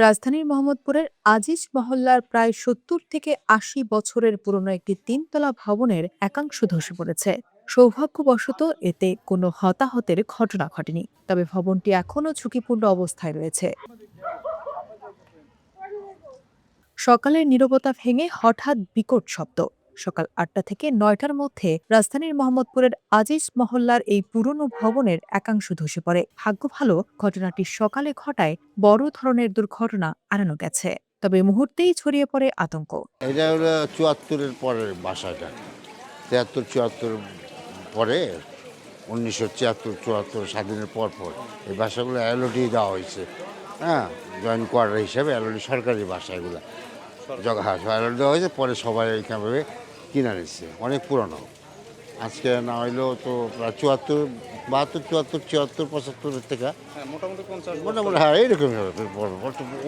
রাজধানীর মোহাম্মদপুরের আজিজ মহল্লার প্রায় ৭০ থেকে ৮০ বছরের পুরনো একটি তিনতলা ভবনের একাংশ ধসে পড়েছে। সৌভাগ্যবশত এতে কোনো হতাহতের ঘটনা ঘটেনি, তবে ভবনটি এখনও ঝুঁকিপূর্ণ অবস্থায় রয়েছে। সকালের নীরবতা ভেঙে হঠাৎ বিকট শব্দ। সকাল ৮টা থেকে ৯টার মধ্যে রাজধানীর মোহাম্মদপুরের আজিজ মহল্লার এই পুরনো ভবনের একাংশ ধসে পড়ে। ভাগ্য ভালো ঘটনাটি সকালে ঘটায় বড় ধরনের দুর্ঘটনা এড়ানো গেছে, তবে মুহূর্তেই ছড়িয়ে পড়ে আতঙ্ক। এটা হলো ৭৪-এর পরের বাসাটা। ৭৩-৭৪ পরে ১৯৭৩-৭৪ স্বাধীনের পর এই বাসাগুলো এলওডি দেওয়া হয়েছে। হ্যাঁ, জয়েন্ট কোয়ার্টার হিসাবে এলওডি সরকারি বাসা এগুলো এলওডি দেওয়া হয়েছে, পরে সবাই এইখানে কিনে নিচ্ছে। অনেক পুরনো, আজকে না হইলেও তো প্রায় ৭৪, ৭২, ৭৪, ৭৪, ৭৫ থেকে মোটামুটি হ্যাঁ এইরকমই হবে।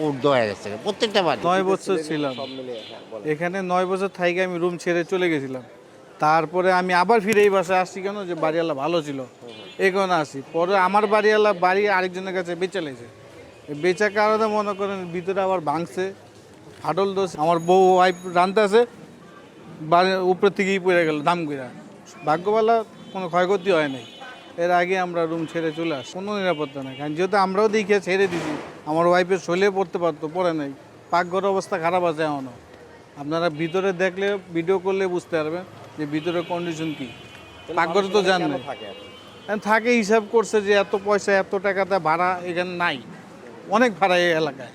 ঊর্ধ্ব হয়ে গেছে প্রত্যেকটা বাড়ি। ৯ বছর ছিলাম এখানে। ৯ বছর থাইকে আমি রুম ছেড়ে চলে গেছিলাম। তারপরে আমি আবার ফিরে এই বাসায় আসছি কেন, যে বাড়িওয়ালা ভালো ছিল এই কারণে আসি। পরে আমার বাড়িওয়ালা বাড়ি আরেকজনের কাছে বেচে লেগেছে। বেচার কারণে মনে করেন ভিতরে আবার ভাঙছে, ফাটল দোষ। আমার বউ ওয়াইফ রানতে আছে, বাড়ির উপর থেকেই পড়ে গেল দাম করে। ভাগ্যবালা কোনো ক্ষয়ক্ষতি হয় নাই। এর আগে আমরা রুম ছেড়ে চলে আসি, কোনো নিরাপত্তা নেই। কারণ যেহেতু আমরাও দেখে ছেড়ে দিছি, আমার ওয়াইফের শৈলে পড়তে পারতো, পড়ে নাই। পাকঘর অবস্থা খারাপ আছে এখনও। আপনারা ভিতরে দেখলে, ভিডিও করলে বুঝতে পারবেন যে ভিতরের কন্ডিশন কী। পাকঘরে তো জান না থাকে, হিসাব করছে যে এত পয়সা এত টাকাতে ভাড়া এখানে নাই, অনেক ভাড়া এই এলাকায়।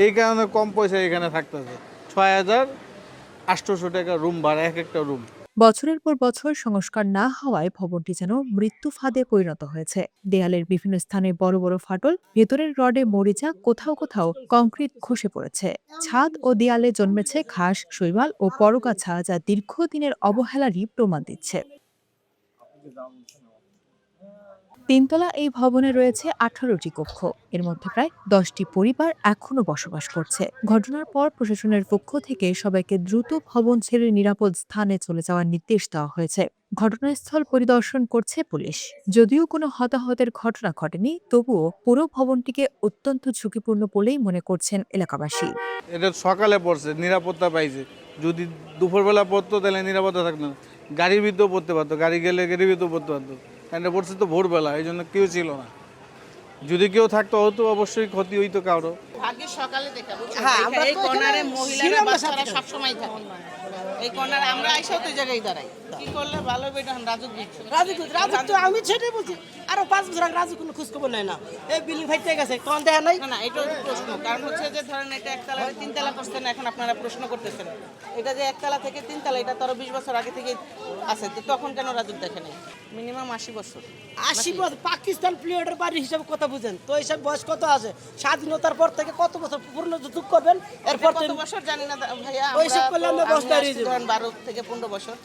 এই কারণে কম পয়সা এখানে থাকতেছে। ৬,৮০০ টাকা রুম ভাড়া, এক একটা রুম। বছরের পর বছর সংস্কার না হওয়ায় ভবনটি যেন মৃত্যু ফাঁদে পরিণত হয়েছে। দেয়ালের বিভিন্ন স্থানে বড় বড় ফাটল, ভেতরের রডে মরিচা, কোথাও কোথাও কংক্রিট খসে পড়েছে। ছাদ ও দেয়ালে জন্মেছে ঘাস, শৈবাল ও পরগাছা, যা দীর্ঘদিনের অবহেলারই প্রমাণ দিচ্ছে। তিনতলা এই ভবনে রয়েছে ১৮টি কক্ষ। এর মধ্যে প্রায় ১০টি পরিবার এখনো বসবাস করছে। ঘটনার পর প্রশাসনের পক্ষ থেকে সবাইকে দ্রুত ভবন ছেড়ে নিরাপদ স্থানে চলে যাওয়ার নির্দেশ দেওয়া হয়েছে। ঘটনাস্থল পরিদর্শন করছে পুলিশ। যদিও কোনো হতাহতের ঘটনা ঘটেনি, তবুও পুরো ভবনটিকে অত্যন্ত ঝুঁকিপূর্ণ বলেই মনে করছেন এলাকাবাসী। এটা সকালে পড়ছে, নিরাপত্তা পাইছে। যদি দুপুরবেলা পড়তো তাহলে নিরাপত্তা থাকতো না। গাড়ির ভিতরেও পড়তে পারতো, গাড়ি গেলে গাড়ির ভিতরেও পড়তে পারতো। এটা পড়ছে তো ভোরবেলা, এই জন্য কেউ ছিল না। যদি কেউ থাকতো হয়তো অবশ্যই ক্ষতি হইতো কারো। ভাগ্যে সকালে দেখা, হ্যাঁ, এই কর্নারে মহিলারা বাচ্চারা সব সময় থাকে। এই কর্নারে আমরা আইসাও তো জায়গায় দাঁড়াই। কি করলে ভালো হবে এটা রাজুক দিচ্ছে। রাজুক তো আমি সেটাই বলছি। আরো 5 বছর আগে রাজুক কোনো খোঁজ খবর নেয় না। এই বিল্ডিং ফাইটে গেছে, কোন দেখা নাই। না, এটা প্রশ্ন। কারণ হচ্ছে যে ধরেন এটা একতলা তিনতলা করছেন, এখন আপনারা প্রশ্ন করতেছেন। এটা যে একতলা থেকে তিনতলা, এটা তো আরো 20 বছর আগে থেকে আছে, তো তখন কেন রাজুক দেখে নাই? মিনিমাম 80 বছর। 80 বছর পাকিস্তান প্লেয়ারের বাড়ি হিসাবে কথা বুঝেন তো, এইসব বয়স কত আছে? স্বাধীনতার পর থেকে কত বছর পূর্ণ যুগ করবেন, এরপর কত বছর জানি না ভাইয়া। ওইসব করলে আমরা বসতে আমি আসছি ধরেন 12 থেকে 15 বছর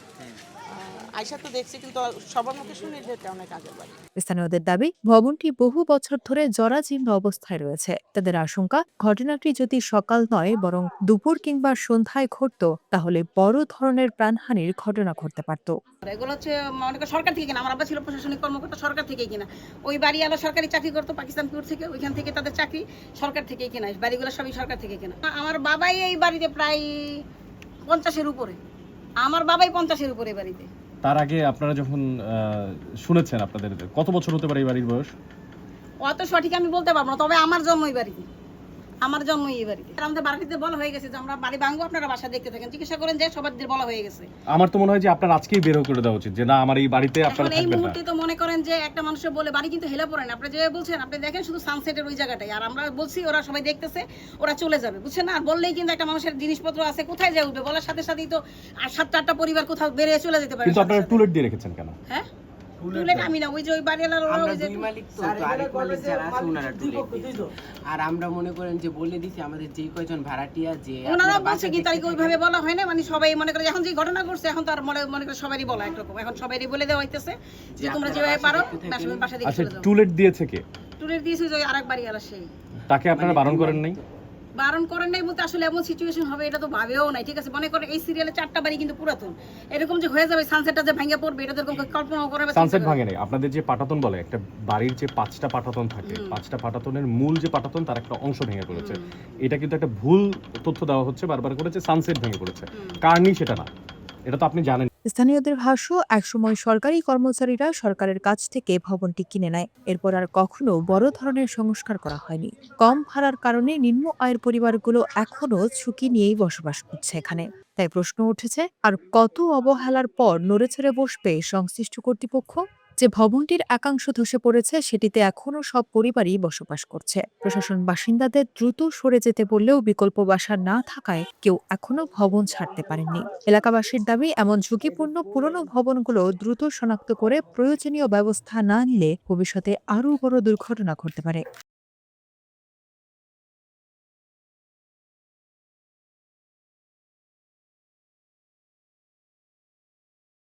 আইসা তো দেখছি, কিন্তু সবার মুখে শুনি যে এটা অনেক আগের বাড়ি। স্থানীয়দের দাবি, ভবনটি বহু বছর ধরে জরাজীর্ণ অবস্থায় রয়েছে। তাদের আশঙ্কা, ঘটনাটি যদি সকাল নয় বরং দুপুর কিংবা সন্ধ্যায় ঘটত, তাহলে বড় ধরনের প্রাণহানির ঘটনা ঘটতে পারত। এগুলো হচ্ছে মনে করেন সরকার থেকে কিনা, আমার আব্বা ছিল প্রশাসনিক কর্মকর্তা, সরকার থেকেই কিনা। ওই বাড়িওয়ালা সরকারি চাকরি করতো পাকিস্তান পিওর থেকে, ওইখান থেকে তাদের চাকরি সরকার থেকেই কিনা। বাড়িগুলো সবই সরকার থেকে কিনা। আমার বাবাই এই বাড়িতে প্রায় 50-এর উপরে, আমার বাবাই 50-এর উপরে এই বাড়িতে। তার আগে আপনারা যখন শুনেছেন, আপনাদের কত বছর হতে পারে এই বাড়ির বয়স? অত সঠিক আমি বলতে পারবো না, তবে আমার জন্ম এই বাড়িতে, আমার জন্ম এই বাড়িতে। আমাদের বাড়িতে বলা হয়ে গেছে যে আমরা বাড়ি ভাঙবো, আপনারা বাসা দেখতে থাকেন, চিকিৎসা করেন, যে সবার বলা হয়ে গেছে। আমার তো মনে হয় যে আপনার আজকেই বের করে দেওয়া উচিত, যে না আমার এই বাড়িতে আপনারা এই থাকবেন না। মুহূর্তে তো মনে করেন যে একটা মানুষের বলে বাড়ি কিন্তু হেলে পড়েন। আপনি যে বলছেন, আপনি দেখেন শুধু সানসেটের ওই জায়গাটাই, আর আমরা বলছি ওরা সবাই দেখতেছে, ওরা চলে যাবে, বুঝছেন না? আর বললেই কিন্তু একটা মানুষের জিনিসপত্র আছে কোথায় যায় উঠবে, বলার সাথে সাথেই তো 7-8টা পরিবার কোথাও বেরিয়ে চলে যেতে পারে। কিন্তু আপনারা টুলেট দিয়ে রেখেছেন কেন? হ্যাঁ, টুলেট আমি না, ওই যে ওই বাড়িওয়ালার ওরা ওই যে মালিক তো আরেক মালিক যারা আছে ওনারা টুলেট দিচ্ছে। আর আমরা মনে করেন যে বলে দিছি আমাদের যেই কয়জন ভাড়াটিয়া, যে ওনারা বলছে কি তাই ওইভাবে বলা হয় না, মানে সবাই মনে করে এখন যে ঘটনা ঘটছে এখন তো আর মনে করে সবারই বলা একরকম, এখন সবারই বলে দেওয়া হইতেছে যে তোমরা যেভাবে পারো বাসা দেখে আচ্ছা, চলে যাও। টুলেট দিয়েছে কে? টুলেট দিয়েছে ওই আরেক বাড়িওয়ালা, সেই। তাকে আপনারা বারণ করেন নাই? বারণ করেন নাই বলতে আসলে এমন সিচুয়েশন হবে এটা তো ভাবেও নাই, ঠিক আছে? মনে করেন এই সিরিয়ালে 4টা বাড়ি কিন্তু পুরাতন, এরকম যে হয়ে যাবে সানসেটটা যে ভেঙে পড়বে এটা তো এরকম কল্পনাও করে বা সানসেট চিন্তা ভাঙে নাই, আপনাদের যে পাটাতন বলে, একটা বাড়ির যে 5টা পাটাতন থাকে, 5টা পাটাতনের মূল যে পাটাতন তার একটা অংশ ভেঙে পড়েছে। এটা কিন্তু একটা ভুল তথ্য দেওয়া হচ্ছে বারবার করেছে, সানসেট ভেঙে পড়েছে। কারণই সেটা না, এটা তো আপনি জানেন। স্থানীয়দের ভাষ্য, একসময় সরকারি কর্মচারীরা সরকারের কাছ থেকে ভবনটি কিনে নেয়, এরপর আর কখনো বড় ধরনের সংস্কার করা হয়নি। কম ভাড়ার কারণে নিম্ন আয়ের পরিবারগুলো এখনো ঝুঁকি নিয়েই বসবাস করছে এখানে। তাই প্রশ্ন উঠেছে, আর কত অবহেলার পর নড়েচড়ে বসবে সংশ্লিষ্ট কর্তৃপক্ষ? যে ভবনটির একাংশ ধসে পড়েছে সেটিতে এখনো সব পরিবারই বসবাস করছে। প্রশাসন বাসিন্দাদের দ্রুত সরে যেতে বললেও বিকল্প বাসা না থাকায় কেউ এখনো ভবন ছাড়তে পারেননি। এলাকাবাসীর দাবি, এমন ঝুঁকিপূর্ণ পুরনো ভবনগুলো দ্রুত শনাক্ত করে প্রয়োজনীয় ব্যবস্থা না নিলে ভবিষ্যতে আরও বড় দুর্ঘটনা ঘটতে পারে।